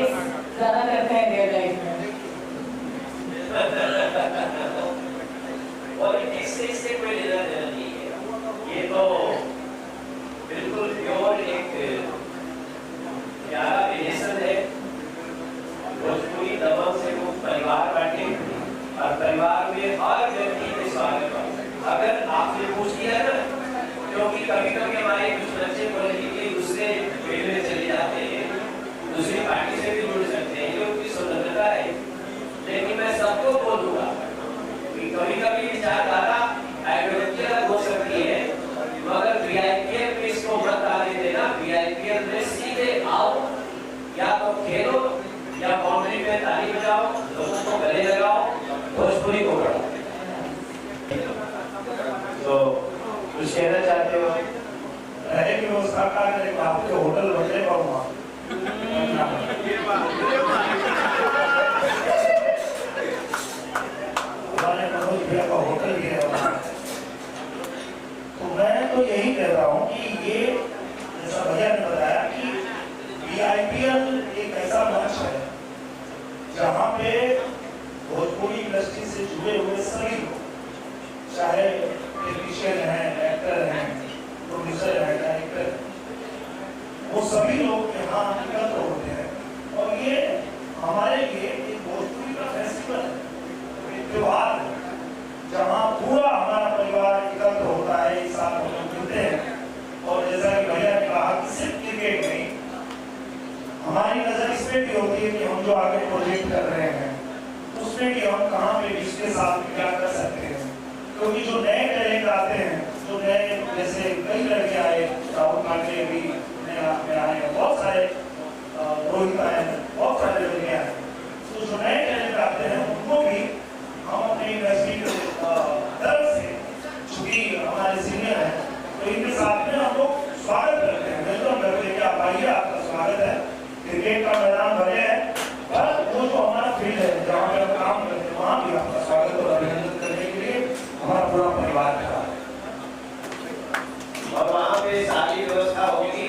Practice ज़्यादा करते हैं रियल लाइफ में। और इससे कोई लेना देना नहीं है, ये तो बिल्कुल प्योर एक प्यारा रिलेशन है। भोजपुरी दबंग से वो परिवार बांटे और परिवार में हर व्यक्ति के स्वागत है। अगर आपने पूछ लिया ना, क्योंकि कभी कभी हमारे कुछ बच्चे बोले कि दूसरे फील्ड में चले जाते हैं, दूसरी पार्टी से भी जुड़ सकते हैं, ये उनकी स्वतंत्रता है। लेकिन मैं सबको बोलूंगा कि कभी कभी विचारधारा आइडियोलॉजी हो सकती है, मगर वीआईपीएल में इसको मत आने देना। वीआईपीएल में सीधे आओ, या तो खेलो या बाउंड्री पे ताली बजाओ, लोगों को गले लगाओ, भोजपुरी को बढ़ाओ। तो कुछ कहना चाहते हो? रहने की व्यवस्था का आपके होटल बनने का हुआ मनोज भैया का होटल भी है वहाँ। तो मैं तो यही कह रहा हूँ कि ये जैसा भैया ने बताया कि वीआईपीएल एक ऐसा मंच है जहाँ पे भोजपुरी इंडस्ट्री से जुड़े हुए सभी लोग, चाहे टेक्नीशियन हैं, एक्टर हैं, प्रोड्यूसर हैं, डायरेक्टर, वो सभी लोग यहाँ एकत्र होते हैं। और ये हमारे लिए एक भोजपुरी का फेस्टिवल है, एक त्योहार है, जहाँ पूरा हमारा परिवार एकत्र होता है, एक साथ हम लोग मिलते हैं। और जैसा कि भैया ने कहा कि सिर्फ क्रिकेट नहीं, हमारी नजर इस पे भी होती है कि हम जो आगे प्रोजेक्ट कर रहे हैं उसमें भी हम कहाँ पे इसके साथ क्या कर सकते हैं। क्योंकि जो नए टैलेंट आते हैं, जो नए जैसे कई लड़के आए, राहुल कांटे भी नए आए हैं, बहुत सारे रोहित आए हैं, बहुत सारे लड़के आए हैं। तो जो नए टैलेंट आते हैं उनको भी हम अपनी इंडस्ट्री की तरफ से, चूंकि हमारे सीनियर हैं, तो इनके साथ में हम लोग स्वागत करते हैं, वेलकम करते हैं कि आप आइए, आपका स्वागत है। क्रिकेट का मैदान भले है, पर वो जो हमारा फील्ड है जहाँ पे हम काम करते हैं, वहाँ भी आपका स्वागत और अभिनंदन करने के लिए हमारा पूरा परिवार खड़ा है। और वहाँ पे सारी व्यवस्था होगी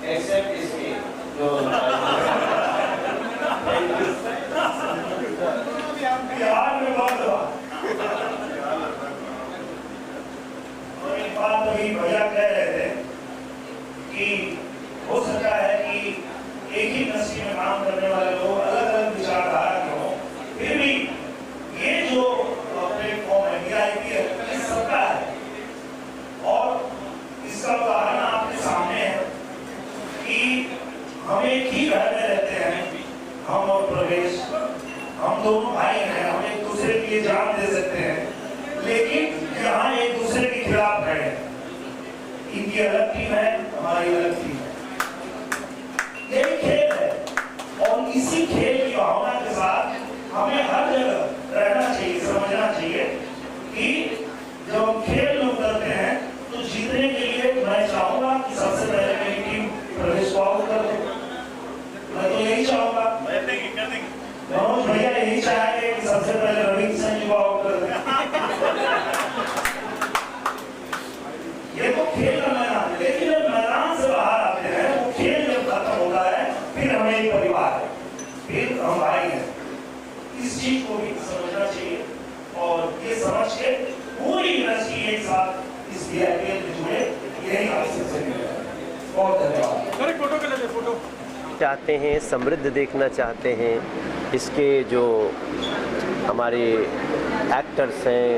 एक्सेप्ट इसकी जो बिहार में बहुत हुआ। और एक बात अभी भैया कह रहे थे कि हो सकता है कि एक ही इंडस्ट्री में काम करने वाले लोग अलग अलग विचारधारा के हों, फिर भी ये जो प्लेटफॉर्म है वीआईपीएल, ये सबका है। और इसका उदाहरण आपके सामने है कि हम एक ही घर में रहते हैं, हम और प्रवेश, हम दोनों भाई हैं, हम एक दूसरे के लिए जान दे सकते हैं, लेकिन यहाँ एक दूसरे के खिलाफ खड़े हैं। इनकी अलग टीम है, हमारी अलग टीम है। यही खेल है और इसी खेल की भावना के साथ हमें हर जगह रहना चाहिए, समझना चाहिए कि जब हम खेल में उतरते हैं तो जीतने के लिए मैं चाहूंगा कि सबसे पहले मेरी टीम प्रवेश को आउट कर दे। मैं तो यही चाहूंगा, मनोज भैया यही चाहेंगे कि सबसे पहले रवि किशन जी को आउट कर दे। ये तो खेल का मैदान है, लेकिन जब मैदान से बाहर आते हैं, वो खेल जब खत्म होता है, फिर हमें एक परिवार है, फिर हम भाई हैं। इस चीज को भी समझना चाहिए और ये समझ के पूरी इंडस्ट्री एक साथ इस वीआईपीएल में जुड़े, यही आपसे है। बहुत धन्यवाद। चाहते हैं, समृद्ध देखना चाहते हैं। इसके जो हमारे एक्टर्स हैं,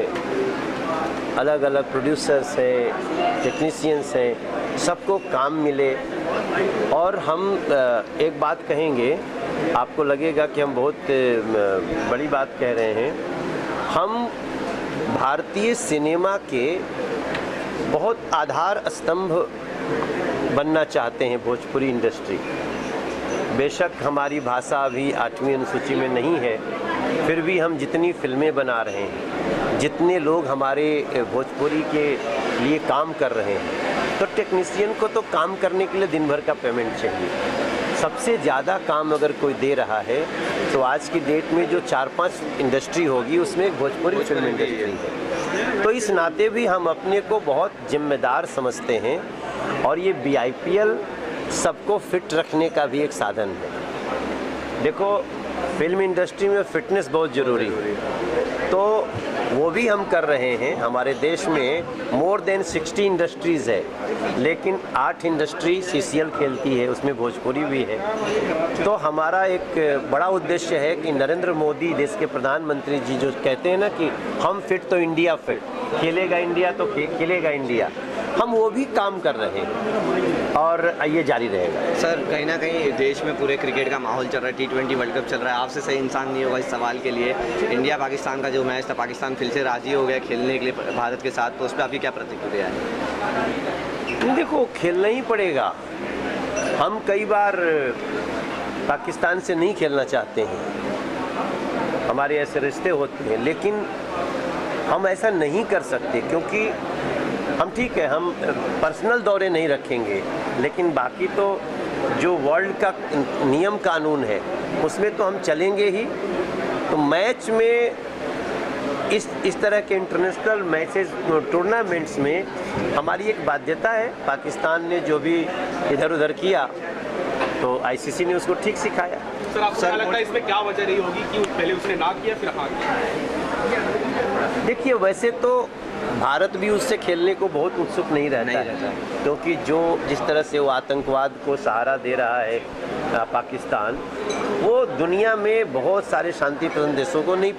अलग अलग प्रोड्यूसर्स हैं, टेक्नीशियंस हैं, सबको काम मिले। और हम एक बात कहेंगे, आपको लगेगा कि हम बहुत बड़ी बात कह रहे हैं। हम भारतीय सिनेमा के बहुत आधार स्तंभ बनना चाहते हैं, भोजपुरी इंडस्ट्री। बेशक हमारी भाषा अभी 8वीं अनुसूची में नहीं है, फिर भी हम जितनी फिल्में बना रहे हैं, जितने लोग हमारे भोजपुरी के लिए काम कर रहे हैं, तो टेक्नीशियन को तो काम करने के लिए दिन भर का पेमेंट चाहिए। सबसे ज़्यादा काम अगर कोई दे रहा है तो आज की डेट में जो 4-5 इंडस्ट्री होगी उसमें एक भोजपुरी फिल्म इंडस्ट्री है। तो इस नाते भी हम अपने को बहुत जिम्मेदार समझते हैं और ये बीआईपीएल सबको फिट रखने का भी एक साधन है। देखो, फिल्म इंडस्ट्री में फिटनेस बहुत ज़रूरी है, तो वो भी हम कर रहे हैं। हमारे देश में मोर देन 60 इंडस्ट्रीज़ है, लेकिन 8 इंडस्ट्री सीसीएल खेलती है, उसमें भोजपुरी भी है। तो हमारा एक बड़ा उद्देश्य है कि नरेंद्र मोदी देश के प्रधानमंत्री जी जो कहते हैं ना कि हम फिट तो इंडिया फिट, खेलेगा इंडिया तो खेलेगा इंडिया, हम वो भी काम कर रहे हैं और ये जारी रहेगा। सर, कहीं ना कहीं देश में पूरे क्रिकेट का माहौल चल रहा है, T20 वर्ल्ड कप चल रहा है, आपसे सही इंसान नहीं होगा इस सवाल के लिए। इंडिया पाकिस्तान का जो मैच था, पाकिस्तान फिर से राजी हो गया खेलने के लिए भारत के साथ, तो उस पर आपकी क्या प्रतिक्रिया है? देखो, खेलना ही पड़ेगा। हम कई बार पाकिस्तान से नहीं खेलना चाहते हैं, हमारे ऐसे रिश्ते होते हैं, लेकिन हम ऐसा नहीं कर सकते क्योंकि हम ठीक है, हम पर्सनल दौरे नहीं रखेंगे, लेकिन बाकी तो जो वर्ल्ड का नियम कानून है उसमें तो हम चलेंगे ही। तो मैच में इस तरह के इंटरनेशनल मैचेस टूर्नामेंट्स में हमारी एक बाध्यता है। पाकिस्तान ने जो भी इधर उधर किया तो आईसीसी ने उसको ठीक सिखाया। सर, आपको क्या लगता है इसमें क्या वजह रही होगी कि पहले उसने ना किया फिर हाँ किया? देखिए, वैसे तो भारत भी उससे खेलने को बहुत उत्सुक नहीं रहता है, क्योंकि जिस तरह से वो आतंकवाद को सहारा दे रहा है पाकिस्तान, वो दुनिया में बहुत सारे शांतिपूर्ण देशों को नहीं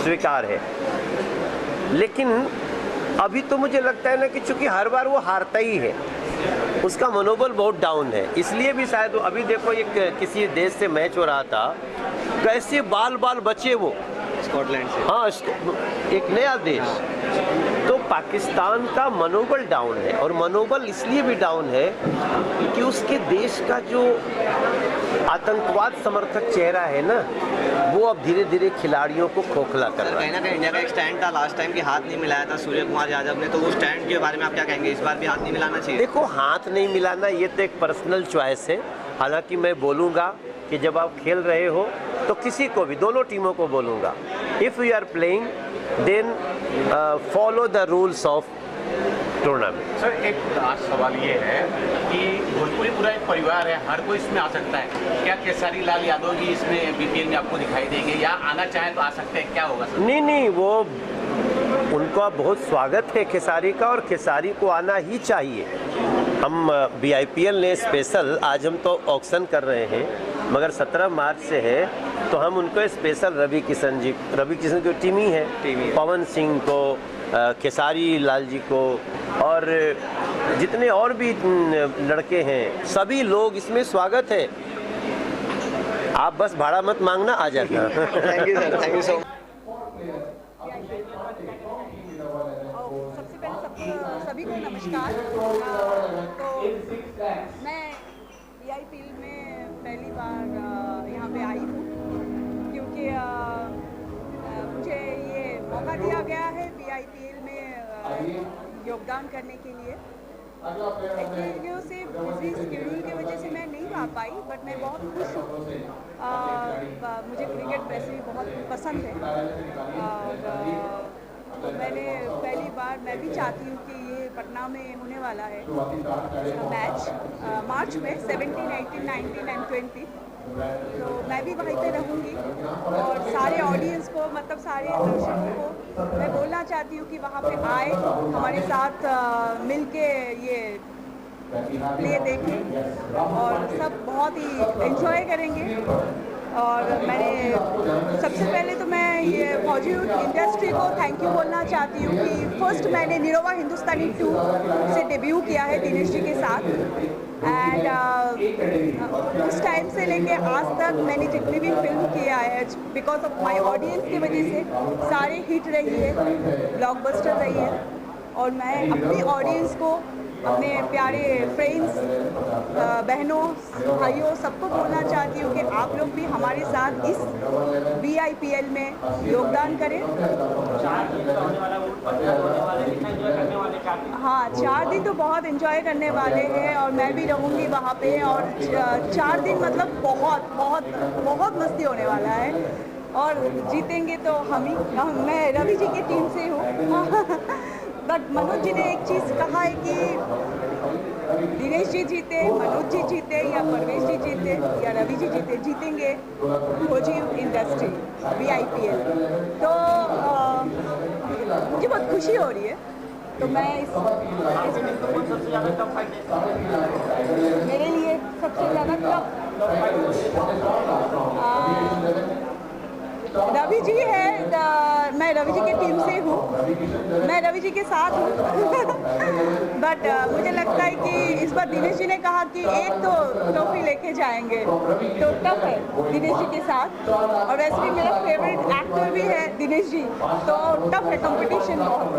स्वीकार है। लेकिन अभी तो मुझे लगता है ना कि चूंकि हर बार वो हारता ही है, उसका मनोबल बहुत डाउन है, इसलिए भी शायद। अभी देखो, एक किसी देश से मैच हो रहा था, कैसे बाल बचे वो, स्कॉटलैंड से। हाँ, एक नया देश। तो पाकिस्तान का मनोबल डाउन है, और मनोबल इसलिए भी डाउन है कि उसके देश का जो आतंकवाद समर्थक चेहरा है ना, वो अब धीरे धीरे खिलाड़ियों को खोखला कर रहा है। कहीं ना कहीं इंडिया का एक स्टैंड था लास्ट टाइम कि हाथ नहीं मिलाया था सूर्य कुमार यादव ने, तो उस स्टैंड के बारे में आप क्या कहेंगे? इस बार भी हाथ नहीं मिलाना चाहिए? देखो, हाथ नहीं मिलाना ये तो एक पर्सनल चॉइस है। हालांकि मैं बोलूँगा कि जब आप खेल रहे हो तो किसी को भी, दोनों टीमों को बोलूँगा, if you are playing then follow the rules of tournament. Sir, एक लास्ट सवाल ये है कि भोजपुरी पूरा एक परिवार है, हर कोई इसमें आ सकता है। क्या केसरी लाल यादव जी इसमें बीपीएल में आपको दिखाई देंगे, या आना चाहें तो आ सकते हैं? क्या होगा सर? नहीं, वो उनका बहुत स्वागत है खेसारी का, और खेसारी को आना ही चाहिए। हम BIPL ने स्पेशल, आज हम तो ऑक्शन कर रहे हैं, मगर 17 मार्च से है, तो हम उनको स्पेशल रवि किशन की टीम ही है, पवन सिंह को, खेसारी लाल जी को, और जितने और भी लड़के हैं, सभी लोग इसमें स्वागत है। आप बस भाड़ा मत मांगना, आ जाना। Thank you sir, thank you so much. सबसे पहले सभी को नमस्कार। तो मैं BIPL में पहली बार यहाँ पे आई हूँ, क्योंकि मुझे ये मौका दिया गया है BIPL में योगदान करने के लिए। एक्चुअली से बिजी शेड्यूल की वजह से मैं नहीं आ पाई, बट मैं बहुत खुश हूँ। मुझे क्रिकेट वैसे भी बहुत पसंद है, और तो मैंने पहली बार, मैं भी चाहती हूँ कि ये पटना में होने वाला है इसका मैच मार्च में 17, 18, 19 एंड 20। तो मैं भी वहीं पे रहूँगी, और सारे ऑडियंस को, मतलब सारे दर्शकों को मैं बोलना चाहती हूँ कि वहाँ पे आए, हमारे साथ मिल के ये प्ले देखें, और सब बहुत ही एंजॉय करेंगे। और मैंने सबसे पहले तो मैं ये बॉलीवुड इंडस्ट्री को थैंक यू बोलना चाहती हूँ कि फर्स्ट मैंने निरोवा हिंदुस्तानी 2 से डेब्यू किया है दिनेश जी के साथ। एंड उस टाइम से लेके आज तक मैंने जितनी भी फिल्म किया है, बिकॉज ऑफ माय ऑडियंस की वजह से सारे हिट रही है, ब्लॉकबस्टर रही है। और मैं अपनी ऑडियंस को, अपने प्यारे फ्रेंड्स, बहनों, भाइयों, सबको बोलना चाहती हूँ कि आप लोग भी हमारे साथ इस BIPL में योगदान करें। हाँ, 4 दिन तो बहुत एंजॉय करने वाले हैं, और मैं भी रहूँगी वहाँ पे, और 4 दिन मतलब बहुत बहुत बहुत मस्ती होने वाला है, और जीतेंगे तो मैं रवि जी की टीम से हूँ। बट मनोज जी ने एक चीज़ कहा है कि दिनेश जी जीते, मनोज जी जीते या परवेश जी जीते या रवि जी जीते, जीतेंगे खोजिव इंडस्ट्री VIPL। तो मुझे बहुत खुशी हो रही है। तो मैं मेरे लिए सबसे ज़्यादा रवि जी है। मैं रवि जी की टीम से हूँ, मैं रवि जी के साथ हूँ। बट मुझे लगता है कि इस बार दिनेश जी ने कहा कि एक तो ट्रॉफी लेके जाएंगे, तो टफ है दिनेश जी के साथ। और वैसे भी मेरा फेवरेट एक्टर भी है दिनेश जी, तो टफ है कंपटीशन बहुत।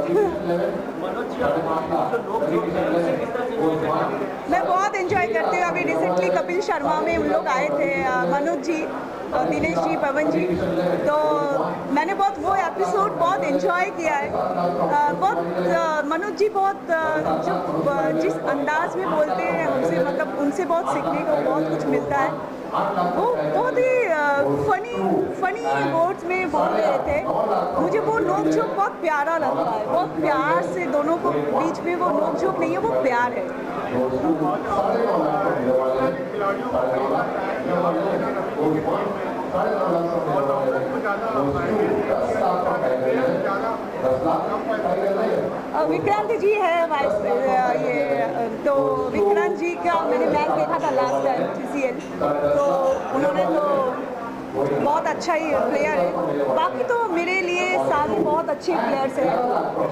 मैं बहुत एंजॉय करती हूँ। अभी रिसेंटली कपिल शर्मा में उन लोग आए थे, मनोज जी, दिनेश जी, पवन जी, तो मैंने बहुत वो एपिसोड बहुत एंजॉय किया है। बहुत मनोज जी बहुत जो जिस अंदाज में बोलते हैं हमसे, मतलब उनसे बहुत सीखने को बहुत कुछ मिलता है। वो बहुत ही फनी वर्ड्स में बोल रहे थे। मुझे वो नोक झोंक बहुत प्यारा लगता है, बहुत प्यार से दोनों को बीच में वो नोक झोंक नहीं है, वो प्यार है। विक्रांत जी है ये, तो विक्रांत जी का मैंने मैच देखा था लास्ट टाइम CCL, तो उन्होंने तो बहुत अच्छा ही प्लेयर है। बाकी तो मेरे लिए सारे बहुत अच्छे प्लेयर्स हैं,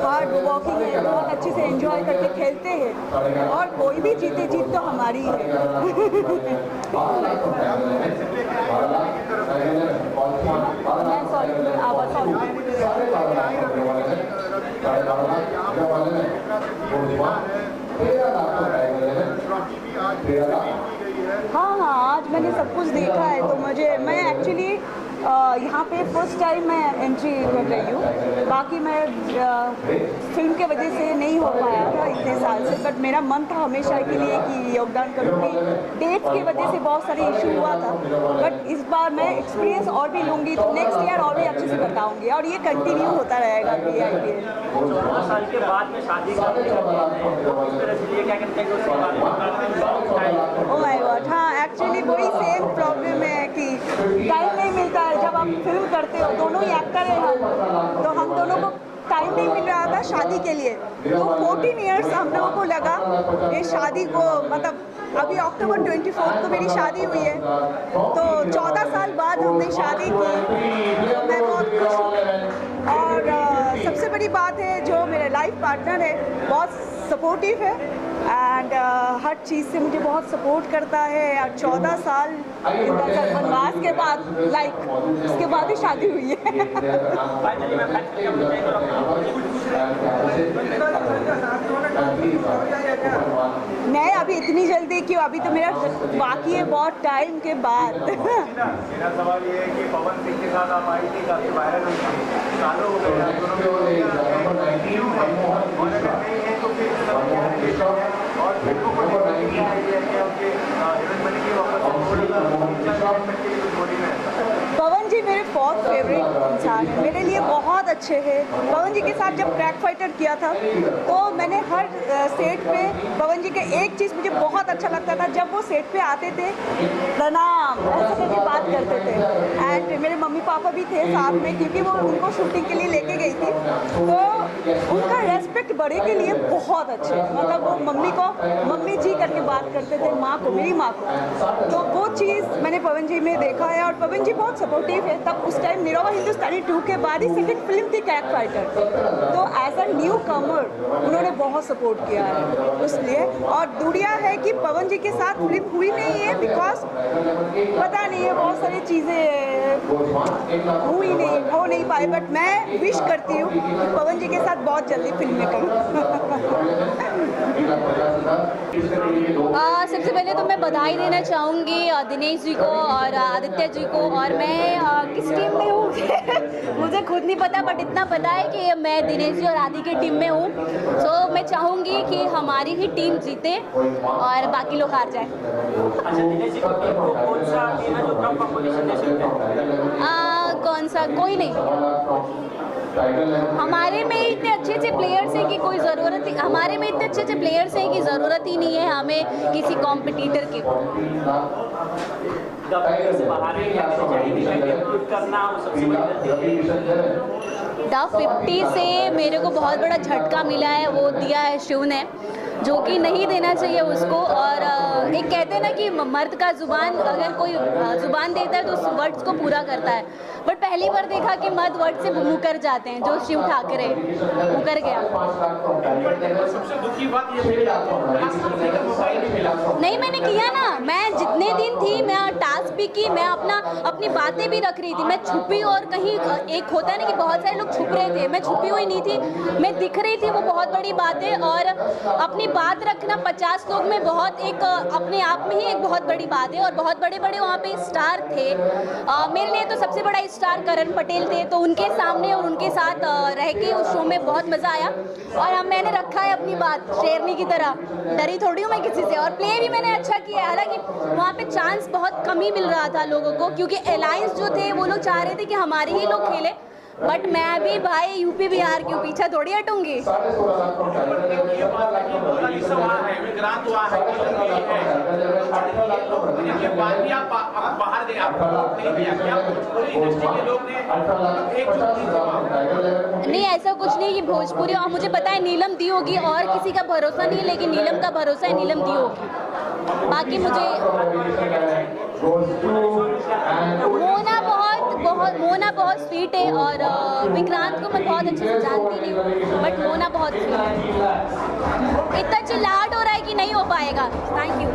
हार्ड वर्किंग है, बहुत अच्छे से एंजॉय करके खेलते हैं, और कोई भी जीते, जीत तो हमारी है। हाँ, आज मैंने सब कुछ देखा है। तो मैं एक्चुअली यहाँ पे फर्स्ट टाइम मैं एंट्री कर रही हूँ। बाकी मैं फिल्म के वजह से नहीं हो पाया था इतने साल से, बट मेरा मन था हमेशा के लिए कि योगदान करूँगी। डेट्स की वजह से बहुत सारे इशू हुआ था, बट इस बार मैं एक्सपीरियंस और भी लूँगी, तो नेक्स्ट ईयर और भी अच्छे से बताऊँगी, और ये कंटिन्यू होता रहेगा VIPL। 14 साल के बाद में शादी करते हैं, क्या कहते हैं? ओह माय गॉड, हाँ, एक्चुअली वही सेम प्रॉब्लम है कि टाइम नहीं मिलता है। जब आप फिल्म करते हो, दोनों ही एक्टर हैं हम, तो हम दोनों को टाइम नहीं मिल रहा था शादी के लिए। तो 14 इयर्स हम लोगों को लगा ये शादी को, मतलब अभी अक्टूबर 24 को मेरी शादी हुई है, तो 14 साल बाद हमने शादी की। तो मैं बहुत खुश हूँ। और सबसे बड़ी बात है, जो मेरा लाइफ पार्टनर है बहुत सपोर्टिव है, एंड हर चीज़ से मुझे बहुत सपोर्ट करता है। और 14 साल वनवास के बाद, उसके बाद ही शादी हुई है। नहीं, अभी इतनी जल्दी क्यों? अभी तो मेरा बाकी है बहुत टाइम के बाद। मेरा सवाल ये है कि पवन सिंह के साथ आप आई थी, काफी वायरल हुई थी, सालों हो गए, और फिल्मों को पवन जी मेरे बहुत फेवरेट इंसान है, मेरे लिए बहुत अच्छे हैं। पवन जी के साथ जब क्रैक फाइटर किया था, तो मैंने हर सेट पे पवन जी के एक चीज़ मुझे बहुत अच्छा लगता था, जब वो सेट पे आते थे, प्रणाम ऐसे करके बात करते थे। एंड मेरे मम्मी पापा भी थे साथ में, क्योंकि वो उनको शूटिंग के लिए लेके गई थी, तो उनका रेस्पेक्ट बड़े के लिए बहुत अच्छे, मतलब वो मम्मी को मम्मी जी करके बात करते थे, माँ को, मेरी माँ को। तो वो चीज़ मैंने पवन जी में देखा है, और पवन जी बहुत सपोर्टिव है। तब उस टाइम निरहुआ हिंदुस्तानी 2 के बाद ही सेकंड फिल्म थी क्रैक फाइटर, तो एज अ न्यू कमर उन्होंने बहुत सपोर्ट किया है इसलिए। और दुनिया है कि पवन जी के साथ फिल्म हुई नहीं है, बिकॉज पता नहीं है, बहुत सारी चीज़ें हो नहीं पाई, बट मैं विश करती हूँ कि पवन जी के साथ बहुत जल्दी फिल्में करूँ। सबसे पहले तो मैं बधाई देना चाहूँगी दिनेश जी को और आदित्य जी को। और मैं किस टीम में हूँ मुझे खुद नहीं पता, बट इतना पता है कि मैं दिनेश जी और आदि की टीम में हूँ। तो मैं चाहूँगी कि हमारी ही टीम जीते और बाकी लोग हार जाए। कौन सा? कोई नहीं। हमारे में इतने अच्छे अच्छे प्लेयर्स हैं कि कोई ज़रूरत ही हमारे में इतने अच्छे अच्छे प्लेयर्स हैं कि ज़रूरत ही नहीं है हमें किसी कॉम्पिटिटर की। टॉप 50 से मेरे को बहुत बड़ा झटका मिला है, वो दिया है शिव ने, जो कि नहीं देना चाहिए उसको। और एक कहते हैं ना कि मर्द का जुबान, अगर कोई जुबान देता है तो उस वर्ड्स को पूरा करता है, बट पहली बार देखा कि मर्द वर्ड से मुकर जाते हैं, जो शिव ठाकरे मुकर गया। सबसे दुखी बात ये नहीं, मैंने किया ना, मैं जितने दिन थी मैं टास्क भी की, मैं अपनी बातें भी रख रही थी, मैं छुपी और कहीं एक होता है ना कि बहुत सारे लोग छुप रहे थे, मैं छुपी हुई नहीं थी, मैं दिख रही थी, वो बहुत बड़ी बात है। और अपनी बात रखना 50 लोग में बहुत एक अपने आप में ही एक बहुत बड़ी बात है। और बहुत बड़े बड़े वहाँ पे स्टार थे, मेरे लिए तो सबसे बड़ा स्टार करण पटेल थे, तो उनके सामने और उनके साथ रह के उस शो में बहुत मज़ा आया। और मैंने रखा है अपनी बात शेरनी की तरह, डरी थोड़ी हूँ मैं किसी से, और प्ले भी मैंने अच्छा किया है। हालांकि वहाँ पे चांस बहुत कम ही मिल रहा था लोगों को, क्योंकि अलायंस जो थे वो लोग चाह रहे थे कि हमारे ही लोग खेले, बट मैं भी भाई यूपी बिहार के पीछे थोड़ी हटूंगी। नहीं, ऐसा कुछ नहीं कि भोजपुरी, और मुझे पता है नीलम दी होगी, और किसी का भरोसा नहीं, लेकिन नीलम का भरोसा है, नीलम दी होगी। बाकी मुझे मोना बहुत स्वीट है, और विक्रांत को मैं बहुत अच्छे से जानती नहीं हूँ, बट मोना बहुत स्वीट है। इतना चिल्लाहट हो रहा है कि नहीं हो पाएगा। Thank you.